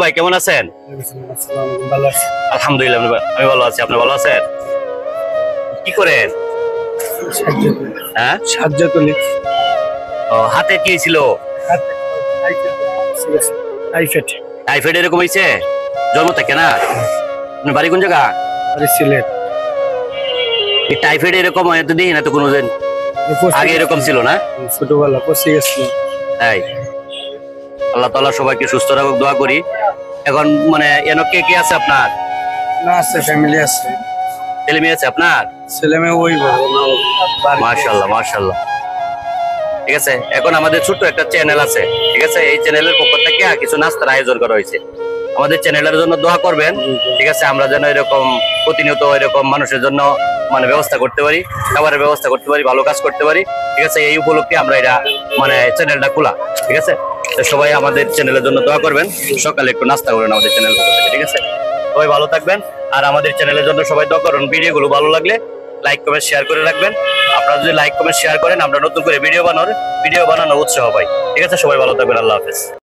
ভাই কেমন আছেন? আলহামদুলিল্লাহ আমি ভালো আছি। আপনি ভালো আছেন? কি করেন? হ্যাঁ, হাতে কি ছিল? টাইফয়েড এরকম হয়েছে জন্ম থেকে না? আপনার বাড়ি কোন জায়গা? সিলেট। এই টাইফয়েড এরকম হয় তো দেখি না তো কোনোদিন আগে এরকম ছিল না? ছোটবেলা পচে গেছিল। তাই আল্লাহ তাআলা সবাইকে সুস্থ রাখুক দোয়া করি। এখন মানে কে কে আছে আপনার? না আছে, ফ্যামিলি আছে, ছেলে মেয়ে আছে আপনার? ছেলে মেয়ে ওই বড় না। মাশাআল্লাহ মাশাআল্লাহ। ঠিক আছে, এখন আমাদের ছোট্ট একটা চ্যানেল আছে। ঠিক আছে, এই চ্যানেলের পক্ষ থেকে কিছু নাস্তার আয়োজন করা হয়েছে। আমাদের চ্যানেলের জন্য দোয়া করবেন। ঠিক আছে, আমরা যেন এরকম প্রতিনিয়ত এরকম মানুষের জন্য মানে ব্যবস্থা করতে পারি, খাবারের ব্যবস্থা করতে পারি, ভালো কাজ করতে পারি। ঠিক আছে, এই উপলক্ষে আমরা এটা মানে চ্যানেলটা খোলা। ঠিক আছে, তো সবাই আমাদের চ্যানেলের জন্য দোয়া করবেন। সকালে একটু নাস্তা করেন আমাদের চ্যানেল পক্ষ থেকে। ঠিক আছে, সবাই ভালো থাকবেন আর আমাদের চ্যানেলের জন্য সবাই দোয়া করুন। ভিডিওগুলো ভালো লাগলে লাইক কমেন্ট শেয়ার করে রাখবেন। আপনারা যদি লাইক কমেন্ট শেয়ার করেন আমরা নতুন করে ভিডিও বানানোর উৎসাহ পাই। ঠিক আছে, সবাই ভালো থাকবেন। আল্লাহ হাফেজ।